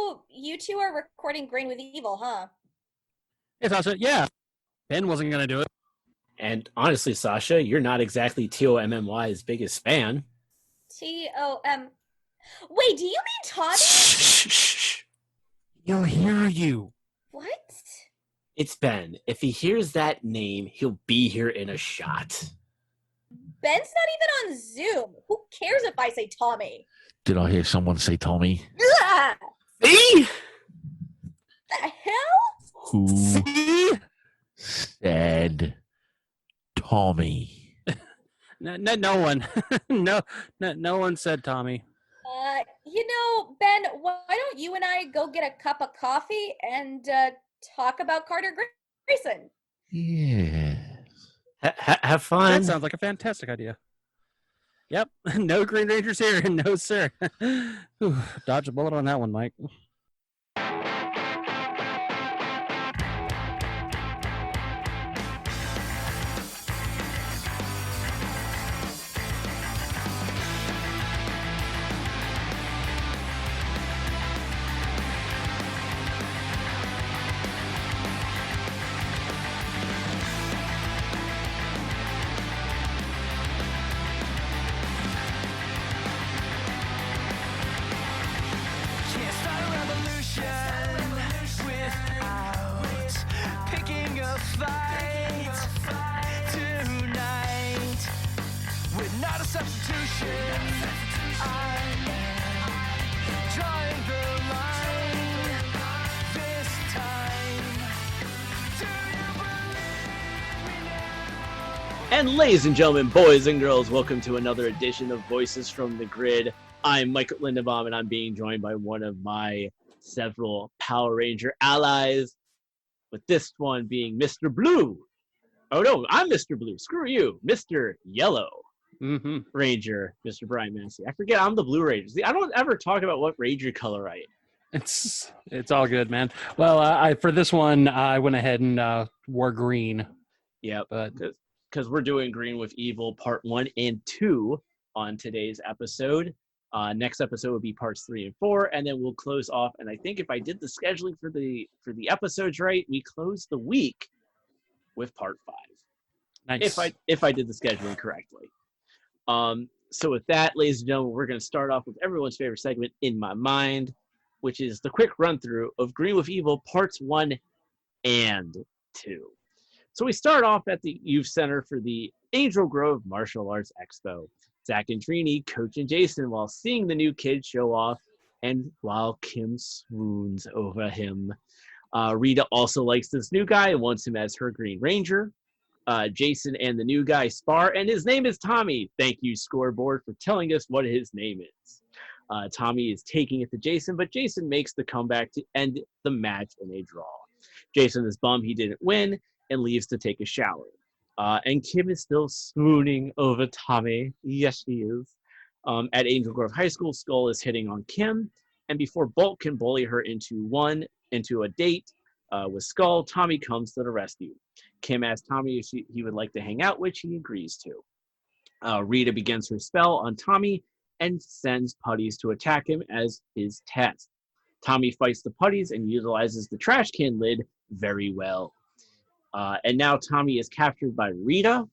So you two are recording Grain with Evil, huh? Hey, Sasha. Yeah, Ben wasn't gonna do it. And honestly, Sasha, you're not exactly TOMMY's biggest fan. T-O-M. Wait, do you mean Tommy? Shh. He'll hear you. What? It's Ben. If he hears that name, he'll be here in a shot. Ben's not even on Zoom. Who cares if I say Tommy? Did I hear someone say Tommy? Ugh! See? The hell? Who See? said Tommy? No one. No one said Tommy. Ben, why don't you and I go get a cup of coffee and talk about Carter Grayson? Yes. Have fun. That sounds like a fantastic idea. Yep. No Green Rangers here. No, sir. Whew, dodge a bullet on that one, Mike. Can't start a revolution without picking a fight tonight. We're not a substitution. I am drawing the line this time. Do you believe me now? And ladies and gentlemen, boys and girls, welcome to another edition of Voices from the Grid. I'm Michael Lindenbaum, and I'm being joined by one of my several Power Ranger allies, with this one being Mr. Blue. Oh no, I'm Mr. Blue. Screw you, Mr. Yellow Mm-hmm. Ranger, Mr. Brian Massey. I forget I'm the Blue Ranger. See, I don't ever talk about what Ranger color I am. It's all good, man. Well, I for this one, I went ahead and wore green. Yep, But because we're doing Green with Evil Part 1 and 2 on today's episode. Next episode will be parts 3 and 4, and then we'll close off. And I think if I did the scheduling for the episodes right, we close the week with part 5. nice. If I did the scheduling correctly. So with that, ladies and gentlemen, we're going to start off with everyone's favorite segment, In My Mind, which is the quick run through of Green with Evil Parts 1 and 2. So we start off at the Youth Center for the Angel Grove Martial Arts Expo. Zach and Trini coaching Jason while seeing the new kid show off, and while Kim swoons over him. Rita also likes this new guy and wants him as her Green Ranger. Jason and the new guy spar, and his name is Tommy. Thank you, Scoreboard, for telling us what his name is. Tommy is taking it to Jason, but Jason makes the comeback to end the match in a draw. Jason is bummed he didn't win and leaves to take a shower. And Kim is still swooning over Tommy. Yes, she is. At Angel Grove High School, Skull is hitting on Kim, and before Bolt can bully her into a date with Skull, Tommy comes to the rescue. Kim asks Tommy if he would like to hang out, which he agrees to. Rita begins her spell on Tommy and sends putties to attack him as his test. Tommy fights the putties and utilizes the trash can lid very well. And now Tommy is captured by Rita,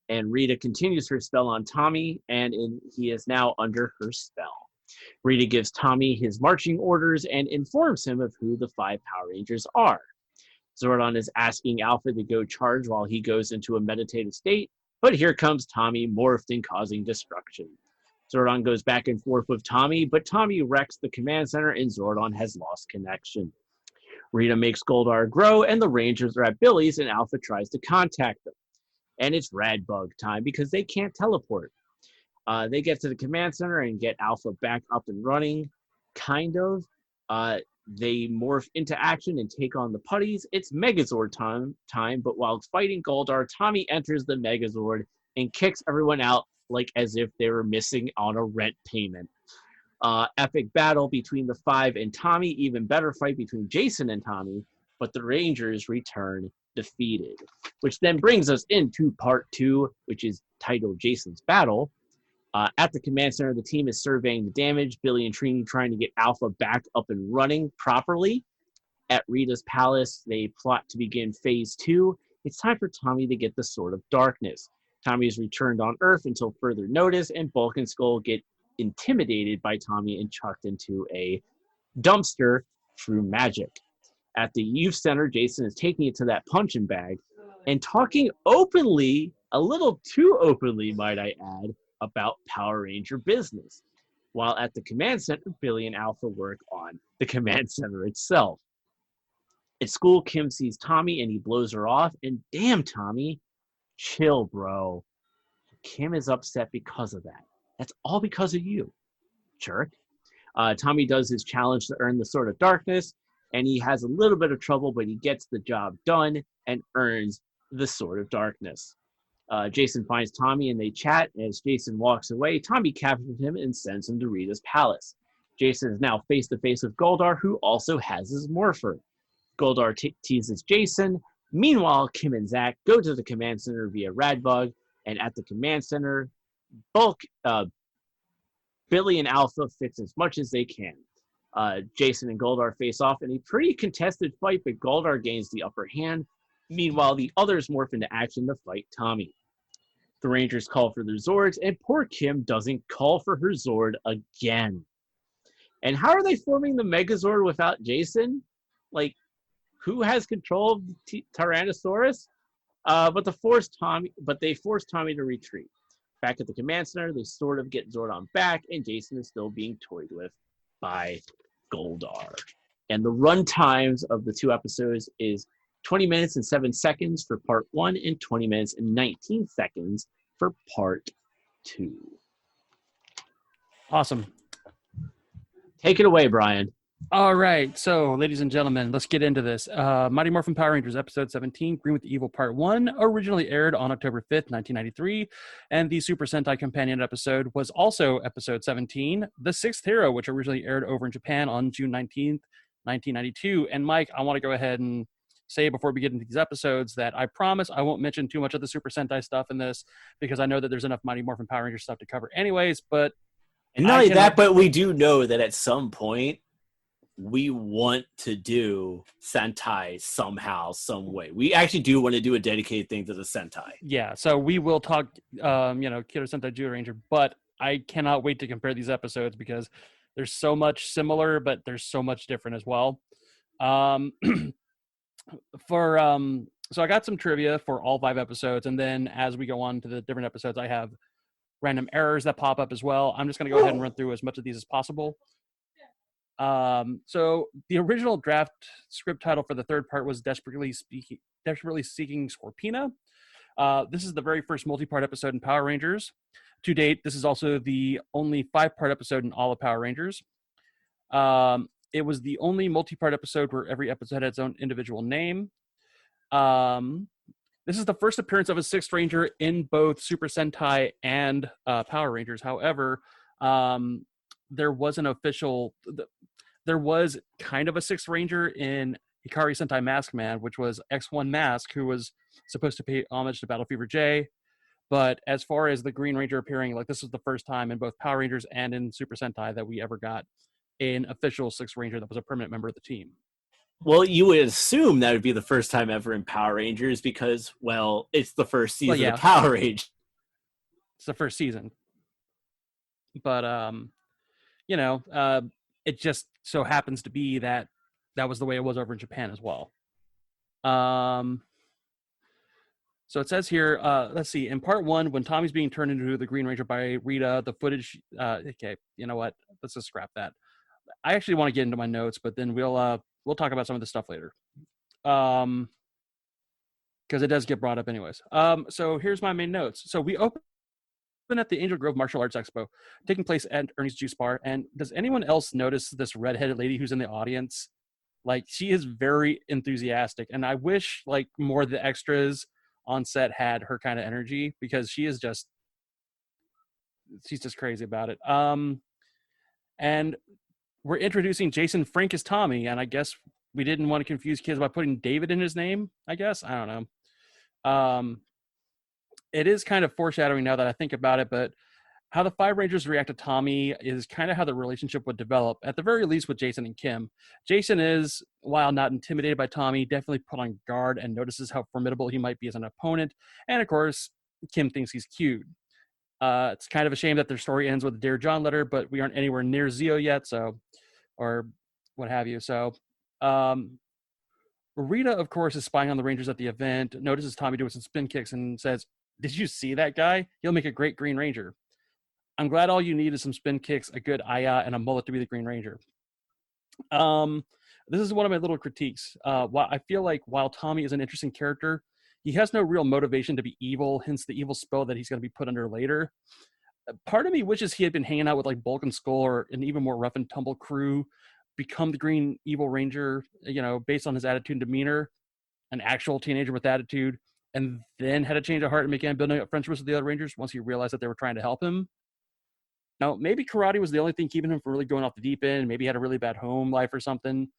and Rita continues her spell on Tommy, and he is now under her spell. Rita gives Tommy his marching orders and informs him of who the 5 Power Rangers are. Zordon is asking Alpha to go charge while he goes into a meditative state, but here comes Tommy, morphed and causing destruction. Zordon goes back and forth with Tommy, but Tommy wrecks the command center and Zordon has lost connection. Rita makes Goldar grow, and the Rangers are at Billy's, and Alpha tries to contact them. And it's Radbug time because they can't teleport. They get to the command center and get Alpha back up and running, kind of. They morph into action and take on the putties. It's Megazord time, but while fighting Goldar, Tommy enters the Megazord and kicks everyone out like as if they were missing on a rent payment. Epic battle between the 5 and Tommy, even better fight between Jason and Tommy, but the Rangers return defeated. Which then brings us into part 2, which is titled Jason's Battle. At the command center, the team is surveying the damage. Billy and Trini trying to get Alpha back up and running properly. At Rita's palace, they plot to begin phase 2. It's time for Tommy to get the Sword of Darkness. Tommy is returned on Earth until further notice, and Bulk and Skull get intimidated by Tommy and chucked into a dumpster through magic. At the youth center, Jason is taking it to that punching bag and talking openly, a little too openly, might I add, about Power Ranger business. While at the command center, Billy and Alpha work on the command center itself. At school, Kim sees Tommy and he blows her off. And damn, Tommy, chill, bro. Kim is upset because of that. That's all because of you, jerk. Tommy does his challenge to earn the Sword of Darkness, and he has a little bit of trouble, but he gets the job done and earns the Sword of Darkness. Jason finds Tommy and they chat. As Jason walks away, Tommy captures him and sends him to Rita's palace. Jason is now face to face with Goldar, who also has his morpher. Goldar teases Jason. Meanwhile, Kim and Zach go to the command center via Radbug, and at the command center, Billy and Alpha fix as much as they can. Jason and Goldar face off in a pretty contested fight, but Goldar gains the upper hand. Meanwhile, the others morph into action to fight Tommy. The Rangers call for their Zords, and poor Kim doesn't call for her Zord again. And how are they forming the Megazord without Jason? Like, who has control of the Tyrannosaurus? But they force Tommy to retreat. Back at the command center, they sort of get Zordon back, and Jason is still being toyed with by Goldar. And the run times of the 2 episodes is 20 minutes and 7 seconds for part 1 and 20 minutes and 19 seconds for part 2. Awesome. Take it away, Brian. All right, so ladies and gentlemen, let's get into this. Mighty Morphin Power Rangers episode 17, Green with the Evil Part 1, originally aired on October 5th, 1993, and the Super Sentai companion episode was also episode 17, The Sixth Hero, which originally aired over in Japan on June 19th, 1992. And Mike, I want to go ahead and say before we get into these episodes that I promise I won't mention too much of the Super Sentai stuff in this, because I know that there's enough Mighty Morphin Power Rangers stuff to cover anyways, but... And not only that, but we do know that at some point, we want to do Sentai somehow, some way. We actually do want to do a dedicated thing to the Sentai. Yeah, so we will talk, Killer Sentai Jewel Ranger, but I cannot wait to compare these episodes because there's so much similar, but there's so much different as well. So I got some trivia for all 5 episodes, and then as we go on to the different episodes, I have random errors that pop up as well. I'm just going to go ahead and run through as much of these as possible. So the original draft script title for the 3rd part was Desperately Seeking Scorpina. This is the very first multi-part episode in Power Rangers. To date, this is also the only 5-part episode in all of Power Rangers. It was the only multi-part episode where every episode had its own individual name. This is the first appearance of a 6th Ranger in both Super Sentai and Power Rangers. However, there was kind of a 6th Ranger in Hikari Sentai Mask Man, which was X1 Mask, who was supposed to pay homage to Battle Fever J. But as far as the Green Ranger appearing, like, this was the first time in both Power Rangers and in Super Sentai that we ever got an official 6th Ranger that was a permanent member of the team. Well, you would assume that would be the first time ever in Power Rangers because, well, it's the first season of Power Rangers. It's the first season. But, it just so happens to be that that was the way it was over in Japan as well. So it says here, let's see, in part 1, when Tommy's being turned into the Green Ranger by Rita, the footage, okay, you know what? Let's just scrap that. I actually want to get into my notes, but then we'll talk about some of this stuff later. Because it does get brought up anyways. So here's my main notes. So we open at the Angel Grove Martial Arts Expo, taking place at Ernie's Juice Bar. And does anyone else notice this redheaded lady who's in the audience? Like, she is very enthusiastic. And I wish, like, more of the extras on set had her kind of energy, because she's just crazy about it. And we're introducing Jason Frank as Tommy, and I guess we didn't want to confuse kids by putting David in his name, I guess. I don't know. It is kind of foreshadowing now that I think about it, but how the Five Rangers react to Tommy is kind of how the relationship would develop, at the very least with Jason and Kim. Jason is, while not intimidated by Tommy, definitely put on guard and notices how formidable he might be as an opponent. And of course, Kim thinks he's cute. It's kind of a shame that their story ends with a Dear John letter, but we aren't anywhere near Zeo yet, so, or what have you. So, Rita, of course, is spying on the Rangers at the event, notices Tommy doing some spin kicks and says, "Did you see that guy? He'll make a great Green Ranger." I'm glad all you need is some spin kicks, a good aya, and a mullet to be the Green Ranger. This is one of my little critiques. While I feel like while Tommy is an interesting character, he has no real motivation to be evil, hence the evil spell that he's going to be put under later. Part of me wishes he had been hanging out with like Bulk and Skull or an even more rough and tumble crew, become the Green Evil Ranger, based on his attitude and demeanor, an actual teenager with attitude, and then had a change of heart and began building up friendships with the other Rangers once he realized that they were trying to help him. Now, maybe karate was the only thing keeping him from really going off the deep end. Maybe he had a really bad home life or something.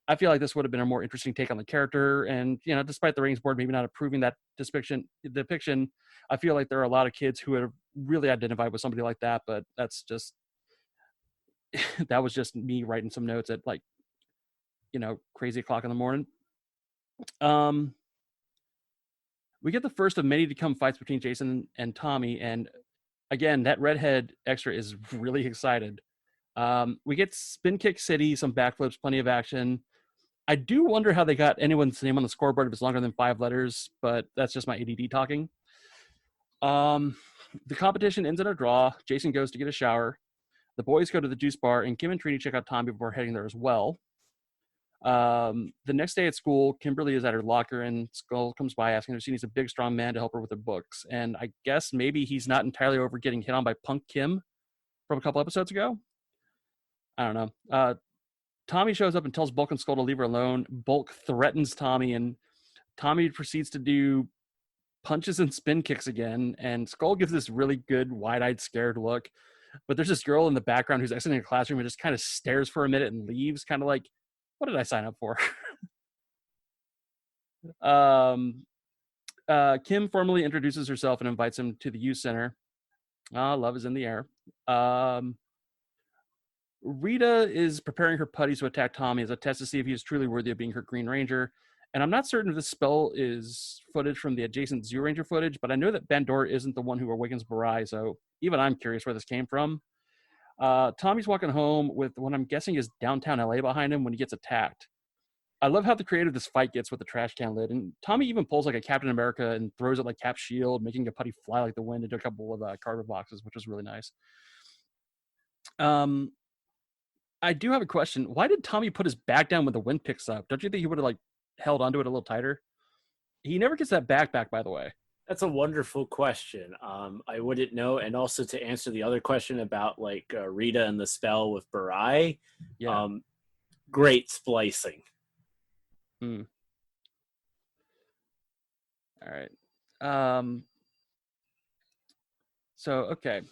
I feel like this would have been a more interesting take on the character. And, despite the ratings board maybe not approving that depiction, I feel like there are a lot of kids who have really identified with somebody like that. But that's just, that was just me writing some notes at crazy o'clock in the morning. We get the first of many to come fights between Jason and Tommy. And again, that redhead extra is really excited. We get Spin Kick City, some backflips, plenty of action. I do wonder how they got anyone's name on the scoreboard if it's longer than 5 letters, but that's just my ADD talking. The competition ends in a draw. Jason goes to get a shower. The boys go to the juice bar, and Kim and Trini check out Tommy before heading there as well. The next day at school, Kimberly is at her locker, and Skull comes by asking if she needs a big, strong man to help her with her books. And I guess maybe he's not entirely over getting hit on by Punk Kim from a couple episodes ago. I don't know. Tommy shows up and tells Bulk and Skull to leave her alone. Bulk threatens Tommy, and Tommy proceeds to do punches and spin kicks again. And Skull gives this really good, wide-eyed, scared look. But there's this girl in the background who's exiting a classroom and just kind of stares for a minute and leaves, kind of like, what did I sign up for? Kim formally introduces herself and invites him to the youth center. Love is in the air. Rita is preparing her putties to attack Tommy as a test to see if he is truly worthy of being her Green Ranger. And I'm not certain if this spell is footage from the adjacent Zeo Ranger footage, but I know that Bandora isn't the one who awakens Barai, so even I'm curious where this came from. Tommy's walking home with what I'm guessing is downtown LA behind him when he gets attacked. I love how the creative this fight gets with the trash can lid, and Tommy even pulls like a Captain America and throws it like Cap's shield, making a putty fly like the wind into a couple of cardboard boxes, which was really nice. I do have a question. Why did Tommy put his back down when the wind picks up? Don't you think he would have like held onto it a little tighter? He never gets that back, by the way. That's a wonderful question. I wouldn't know. And also to answer the other question about like Rita and the spell with Barai, Yeah. Great splicing. All right. So, okay.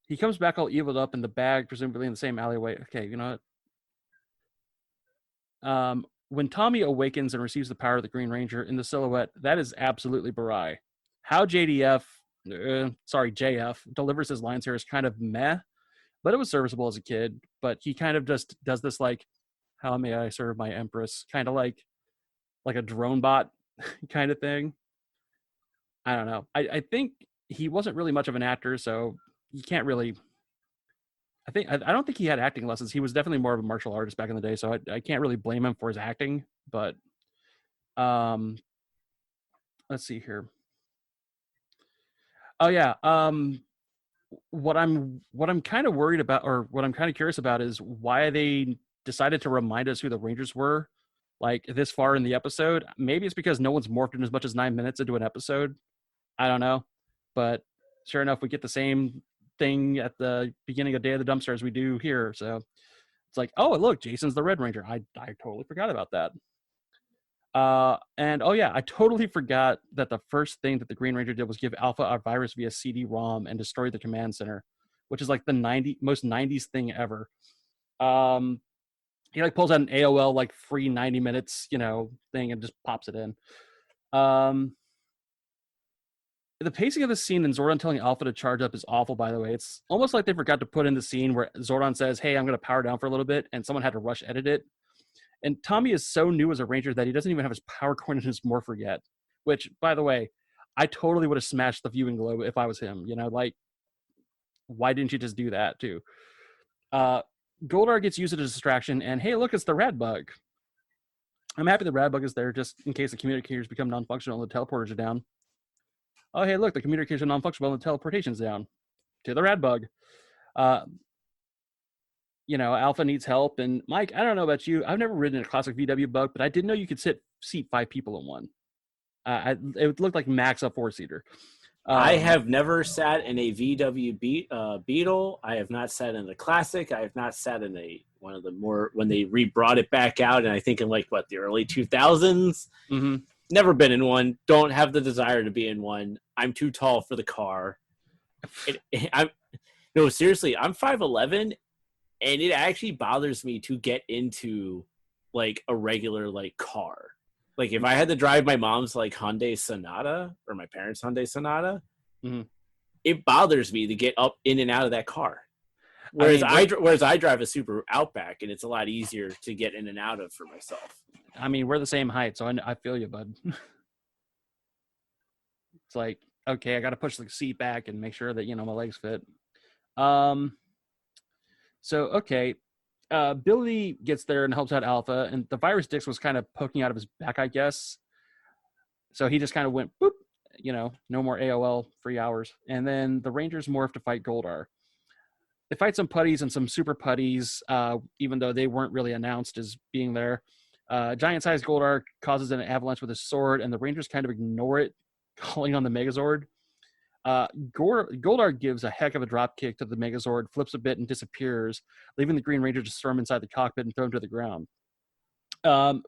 He comes back all eviled up in the bag, presumably in the same alleyway. Okay, you know what? When Tommy awakens and receives the power of the Green Ranger in the silhouette, that is absolutely Barai. How JF delivers his lines here is kind of meh, but it was serviceable as a kid. But he kind of just does this like, how may I serve my empress? Kind of like a drone bot kind of thing. I don't know. I think he wasn't really much of an actor, so you can't really. I don't think he had acting lessons. He was definitely more of a martial artist back in the day, so I can't really blame him for his acting. But let's see here. Oh yeah. What I'm kind of worried about, or what I'm kind of curious about, is why they decided to remind us who the Rangers were, like this far in the episode. Maybe it's because no one's morphed in as much as 9 minutes into an episode. I don't know, but sure enough, we get the same thing at the beginning of Day of the Dumpster as we do here. So it's like, oh, look, Jason's the Red Ranger. I totally forgot about that. And oh yeah, I totally forgot that the first thing that the Green Ranger did was give Alpha a virus via CD-ROM and destroy the command center, which is like the most 90s thing ever. He like pulls out an AOL like free 90 minutes, thing and just pops it in. The pacing of the scene and Zordon telling Alpha to charge up is awful, by the way. It's almost like they forgot to put in the scene where Zordon says, hey, I'm going to power down for a little bit, and someone had to rush edit it. And Tommy is so new as a Ranger that he doesn't even have his power coin in his morpher yet, which, by the way, I totally would have smashed the viewing globe if I was him. You know, like, why didn't you just do that, too? Goldar gets used as a distraction, and hey, look, it's the Rad Bug. I'm happy the Rad Bug is there just in case the communicators become non-functional and the teleporters are down. Oh, hey, look, the communicators are non-functional and the teleportation's down. To the Rad Bug. You know, Alpha needs help. And Mike, I don't know about you. I've never ridden a classic VW Bug, but I didn't know you could seat 5 people in one. It looked like max a 4-seater. I have never sat in a VW Beetle. I have not sat in the Classic. I have not sat in one of the more when they brought it back out, and I think in like the early 2000s. Mm-hmm. Never been in one. Don't have the desire to be in one. I'm too tall for the car. No, seriously, I'm 5'11", and it actually bothers me to get into like a regular like car. Like if I had to drive my mom's like Hyundai Sonata or my parents' Hyundai Sonata, it bothers me to get up in and out of that car. Whereas I drive a Subaru Outback, and it's a lot easier to get in and out of for myself. I mean, we're the same height, so I feel you, bud. It's like, okay, I got to push the seat back and make sure that, you know, my legs fit. So, okay. Billy gets there and helps out Alpha, and the virus Dix was kind of poking out of his back, I guess. So he just kind of went, boop, you know, no more AOL free hours. And then the Rangers morph to fight Goldar. They fight some putties and some super putties, even though they weren't really announced as being there. Giant-sized Goldar causes an avalanche with his sword, and the Rangers kind of ignore it, calling on the Megazord. Goldar gives a heck of a drop kick to the Megazord, flips a bit, and disappears, leaving the Green Ranger to storm inside the cockpit and throw him to the ground.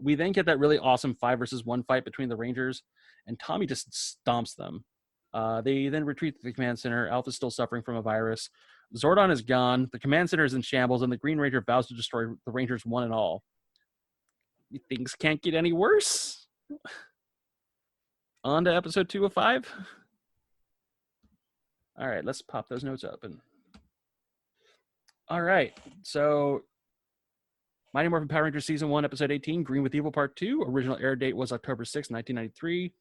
We then get that really awesome 5 versus 1 fight between the Rangers, and Tommy just stomps them. They then retreat to the command center. Alpha's still suffering from a virus. Zordon is gone. The command center is in shambles, and the Green Ranger vows to destroy the Rangers one and all. Things can't get any worse. On to episode 2 of 5. All right, let's pop those notes up. All right, so Mighty Morphin Power Rangers Season 1, Episode 18, Green with Evil Part 2. Original air date was October 6, 1993.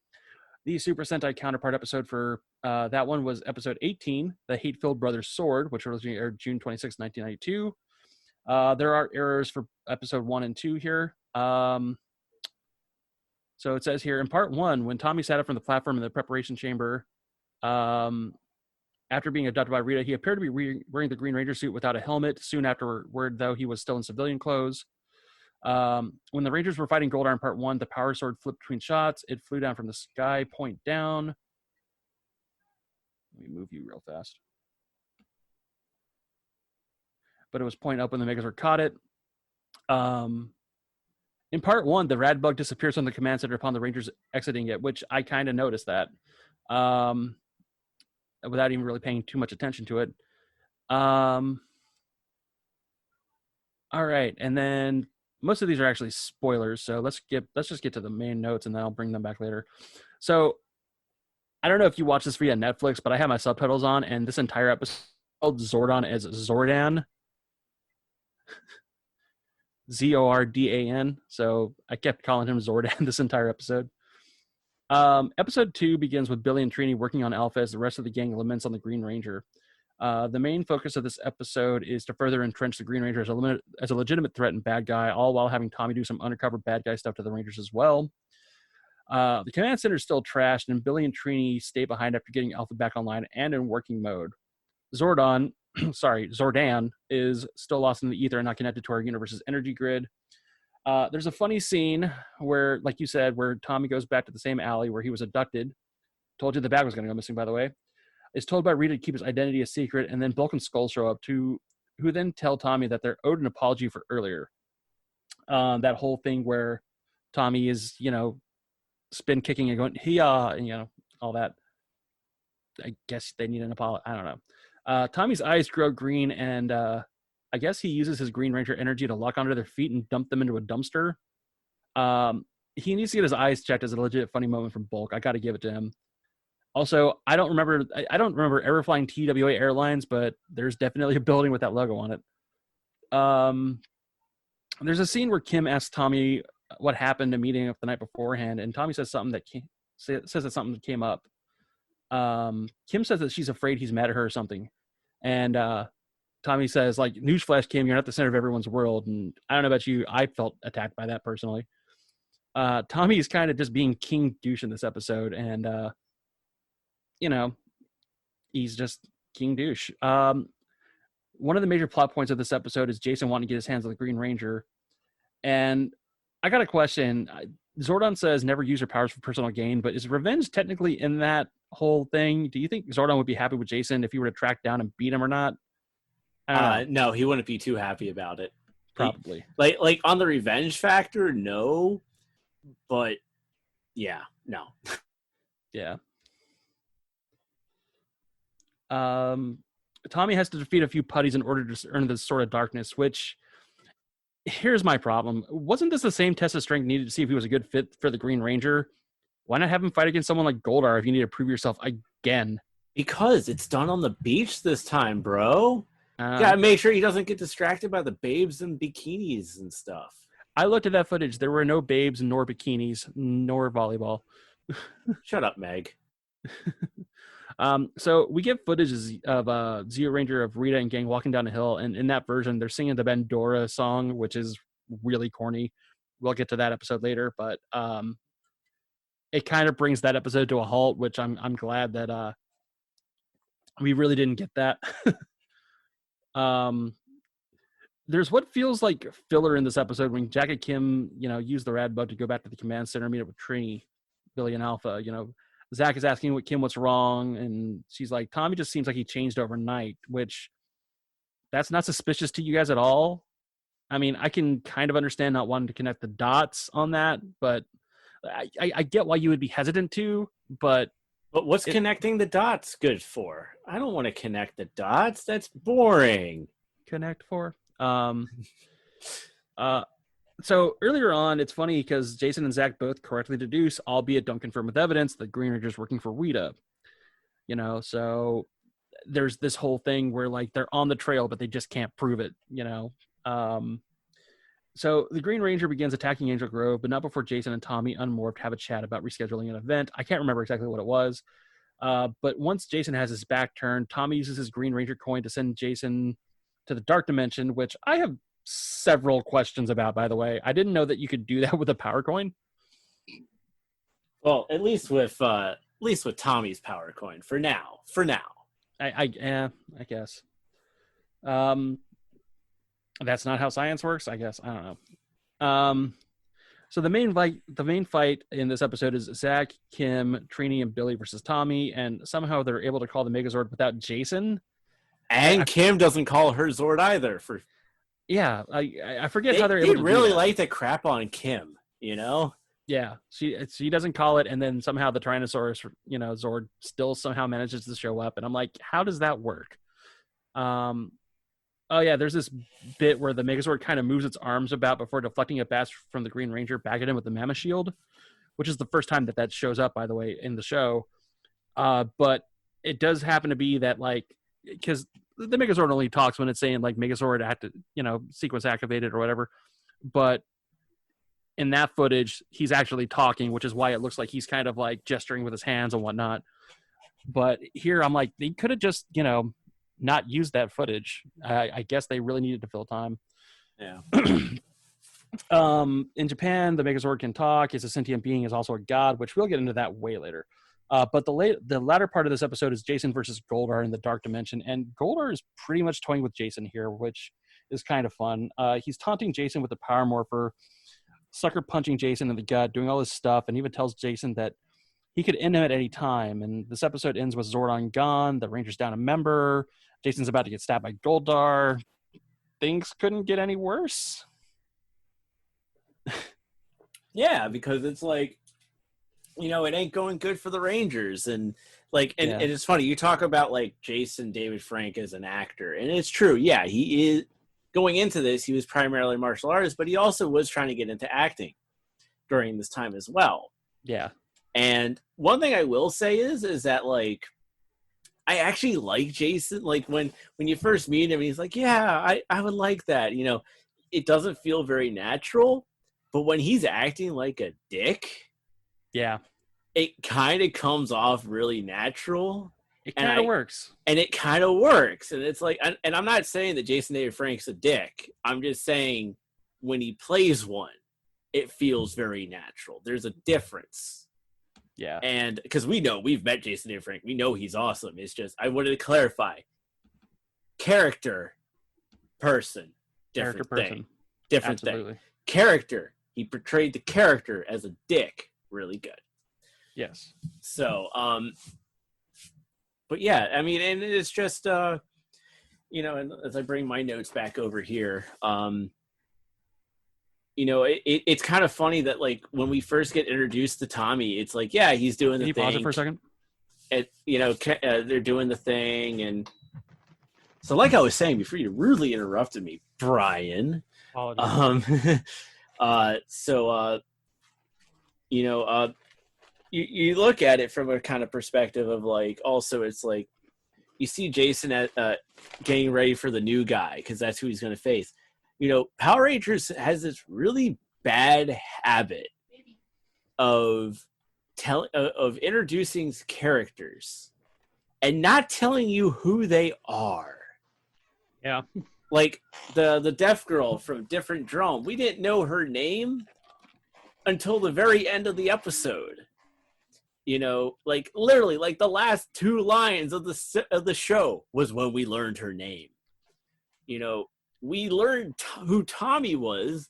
The Super Sentai counterpart episode for that one was Episode 18, The Hate-Filled Brothers Sword, which originally aired June 26, 1992. There are errors for Episode 1 and 2 here. So it says here, in Part 1, when Tommy sat up from the platform in the preparation chamber, after being abducted by Rita, he appeared to be wearing the Green Ranger suit without a helmet. Soon afterward, though, he was still in civilian clothes. When the Rangers were fighting Goldar in Part 1, the power sword flipped between shots. It flew down from the sky, point down. Let me move you real fast. But it was point up when the Megazord caught it. In Part 1, the Rad Bug disappears on the command center upon the Rangers exiting it, which I kind of noticed that. Without even really paying too much attention to it. All right, and then most of these are actually spoilers, so let's just get to the main notes, and then I'll bring them back later. So I don't know if you watch this via Netflix, but I have my subtitles on, and this entire episode called Zordon as Zordan. Zordan. So I kept calling him Zordan this entire episode. Episode 2 begins with Billy and Trini working on Alpha as the rest of the gang laments on the Green Ranger. The main focus of this episode is to further entrench the Green Ranger as a legitimate threat and bad guy, all while having Tommy do some undercover bad guy stuff to the Rangers as well. The command center is still trashed, and Billy and Trini stay behind after getting Alpha back online and in working mode. Zordan is still lost in the ether and not connected to our universe's energy grid. There's a funny scene where, like you said, where Tommy goes back to the same alley where he was abducted. Told you the bag was going to go missing, by the way. Is told by Rita to keep his identity a secret, and then Bulk and Skull show up, who then tell Tommy that they're owed an apology for earlier. That whole thing where Tommy is, spin kicking and going, "Hiya," and, all that. I guess they need an apology. I don't know. Tommy's eyes grow green, and I guess he uses his Green Ranger energy to lock onto their feet and dump them into a dumpster. He needs to get his eyes checked as a legit funny moment from Bulk. I got to give it to him. Also, I don't remember ever flying TWA Airlines, but there's definitely a building with that logo on it. There's a scene where Kim asks Tommy what happened to meeting up the night beforehand, and Tommy says something says that something came up. Kim says that she's afraid he's mad at her or something, and Tommy says, like, newsflash, Kim, you're not the center of everyone's world. And I don't know about you, I felt attacked by that personally. Tommy is kind of just being king douche in this episode, and you know, he's just king douche. One of the major plot points of this episode is Jason wanting to get his hands on the Green Ranger. And I got a question. Zordon says never use your powers for personal gain, but is revenge technically in that whole thing? Do you think Zordon would be happy with Jason if he were to track down and beat him or not? I don't know. No, he wouldn't be too happy about it. Probably. Like on the revenge factor, no. But yeah, no. Yeah. Tommy has to defeat a few putties in order to earn the Sword of Darkness, which, here's my problem. Wasn't this the same test of strength needed to see if he was a good fit for the Green Ranger? Why not have him fight against someone like Goldar if you need to prove yourself again? Because it's done on the beach this time, bro. You gotta make sure he doesn't get distracted by the babes and bikinis and stuff. I looked at that footage. There were no babes, nor bikinis, nor volleyball. Shut up, Meg. So we get footage of Zeo Ranger of Rita and gang walking down a hill, and in that version, they're singing the Bandora song, which is really corny. We'll get to that episode later, but it kind of brings that episode to a halt, which I'm glad that we really didn't get that. There's what feels like filler in this episode when Jack and Kim, use the rad bug to go back to the command center, meet up with Trini, Billy, and Alpha. Zach is asking Kim what's wrong, and she's like, Tommy just seems like he changed overnight, which that's not suspicious to you guys at all. I mean, I can kind of understand not wanting to connect the dots on that, but I get why you would be hesitant to, but what's connecting the dots good for? I don't want to connect the dots. That's boring. Connect for. So earlier on, it's funny because Jason and Zach both correctly deduce, albeit don't confirm with evidence, that Green Ranger's working for Rita. So there's this whole thing where like they're on the trail, but they just can't prove it. So the Green Ranger begins attacking Angel Grove, but not before Jason and Tommy unmorphed have a chat about rescheduling an event. I can't remember exactly what it was. But once Jason has his back turned, Tommy uses his Green Ranger coin to send Jason to the Dark Dimension, which I have several questions about, by the way. I didn't know that you could do that with a power coin. Well, at least with Tommy's power coin for now. I guess. That's not how science works, I guess. I don't know. So the main fight in this episode is Zach, Kim, Trini, and Billy versus Tommy, and somehow they're able to call the Megazord without Jason. And Kim doesn't call her Zord either. Yeah, I forget how they're able to really do that. like to crap on Kim, Yeah, she doesn't call it, and then somehow the Tyrannosaurus, Zord still somehow manages to show up, and I'm like, how does that work? Oh yeah, there's this bit where the Megazord kind of moves its arms about before deflecting a blast from the Green Ranger back at him with the Mammoth Shield, which is the first time that shows up, by the way, in the show. But it does happen to be that, like, because the Megazord only talks when it's saying, like, Megazord had to, sequence activated or whatever. But in that footage, he's actually talking, which is why it looks like he's kind of, like, gesturing with his hands and whatnot. But here, I'm like, they could have just, not used that footage. I guess they really needed to fill time. Yeah. In Japan, the Megazord can talk. Is a sentient being, is also a god, which we'll get into that way later. But the latter part of this episode is Jason versus Goldar in the Dark Dimension, and Goldar is pretty much toying with Jason here, which is kind of fun. He's taunting Jason with the Power Morpher, sucker punching Jason in the gut, doing all this stuff, and even tells Jason that he could end him at any time. And this episode ends with Zordon gone, the Ranger's down a member, Jason's about to get stabbed by Goldar. Things couldn't get any worse. Yeah, because it's like, it ain't going good for the Rangers. And it's funny, you talk about like Jason David Frank as an actor, and it's true. Yeah, he is going into this, he was primarily martial artist, but he also was trying to get into acting during this time as well. Yeah. And one thing I will say is that like I actually like Jason. Like when you first meet him, he's like, yeah, I would like that. You know, it doesn't feel very natural, but when he's acting like a dick, Yeah, it kind of comes off really natural. it And kind of I- works. And it kind of works. And it's like, and I'm not saying that Jason David Frank's a dick. I'm just saying when he plays one, it feels very natural. There's a difference. Yeah, And because we've met Jason David Frank, we know he's awesome. It's just, I wanted to clarify character, person, different character thing. person. Different thing. Absolutely. Character, he portrayed the character as a dick really good. Yes. So, but yeah, I mean, and it's just, you know, and as I bring my notes back over here, you know, it's kind of funny that like when we first get introduced to Tommy, it's like, yeah, he's doing Can the you thing. pause it for a second? You know, they're doing the thing, and so like I was saying before, you rudely interrupted me, Brian. Apologies. You know, you look at it from a kind of perspective of like, also it's like you see Jason at getting ready for the new guy because that's who he's going to face. You know, Power Rangers has this really bad habit of introducing characters and not telling you who they are. Yeah. Like the deaf girl from Different Drum, we didn't know her name until the very end of the episode. You know, like literally, like the last 2 lines of the show was when we learned her name. You know, we learned who Tommy was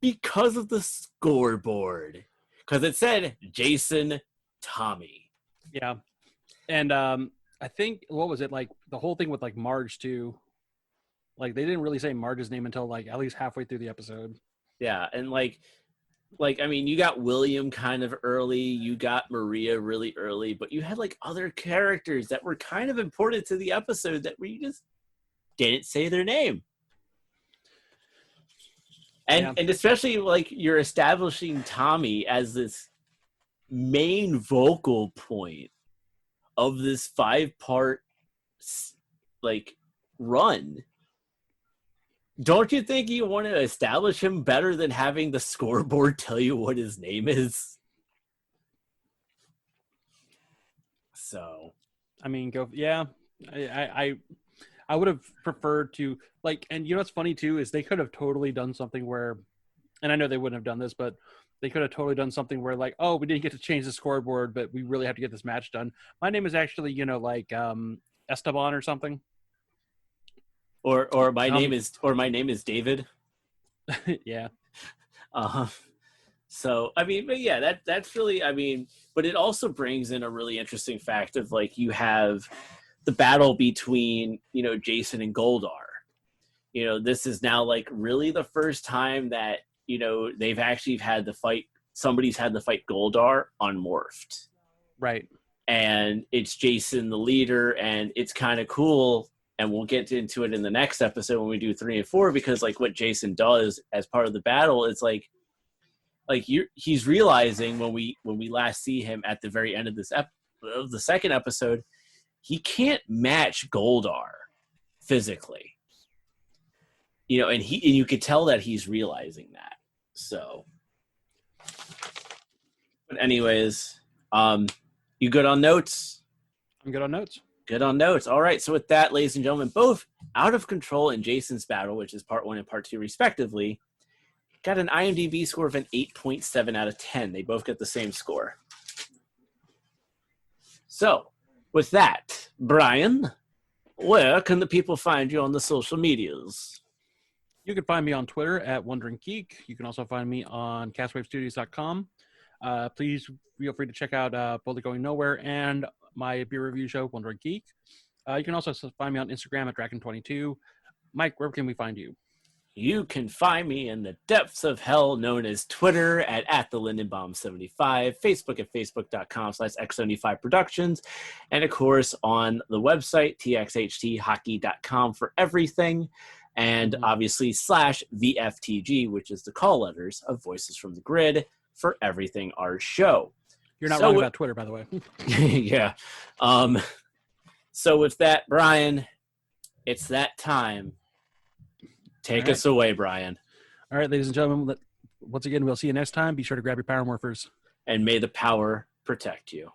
because of the scoreboard, because it said Jason Tommy. Yeah. And I think, what was it, like the whole thing with like Marge too, like they didn't really say Marge's name until like at least halfway through the episode. Yeah, and like I mean, you got William kind of early, you got Maria really early, but you had like other characters that were kind of important to the episode that we just didn't say their name. And and especially like you're establishing Tommy as this main vocal point of this 5-part like run. Don't you think you want to establish him better than having the scoreboard tell you what his name is? So, I mean, yeah. I would have preferred to like, and you know what's funny too is they could have totally done something where, and I know they wouldn't have done this, but they could have totally done something where like, oh, we didn't get to change the scoreboard, but we really have to get this match done. My name is actually, you know, like Esteban or something. or my name is David. Yeah. So I mean, but yeah, that's really, I mean, but it also brings in a really interesting fact of like you have the battle between, you know, Jason and Goldar. You know, this is now like really the first time that, you know, they've actually had the fight. Somebody's had to fight Goldar unmorphed. Right. And it's Jason the leader, and it's kind of cool. And we'll get into it in the next episode when we do 3 and 4, because like what Jason does as part of the battle is like he's realizing when we last see him at the very end of this of the second episode, he can't match Goldar physically. You know, and you could tell that he's realizing that. So, but anyways, you good on notes? I'm good on notes. Good on notes. All right. So with that, ladies and gentlemen, both Out of Control and Jason's Battle, which is part 1 and part 2 respectively, got an IMDb score of an 8.7 out of 10. They both get the same score. So with that, Brian, where can the people find you on the social medias? You can find me on Twitter at Wondering Geek. You can also find me on castwavestudios.com. Please feel free to check out Boldly Going Nowhere and my beer review show, Wondering Geek. You can also find me on Instagram at Dragon22. Mike, where can we find you? You can find me in the depths of hell known as Twitter at the Lindenbaum75, Facebook at facebook.com/X75 Productions, and of course on the website, txhthockey.com for everything, and obviously /VFTG, which is the call letters of Voices from the Grid for everything our show. You're not So wrong wi- about Twitter, by the way. yeah. So with that, Brian, it's that time. Take All right. us away, Brian. All right, ladies and gentlemen. Once again, we'll see you next time. Be sure to grab your power morphers. And may the power protect you.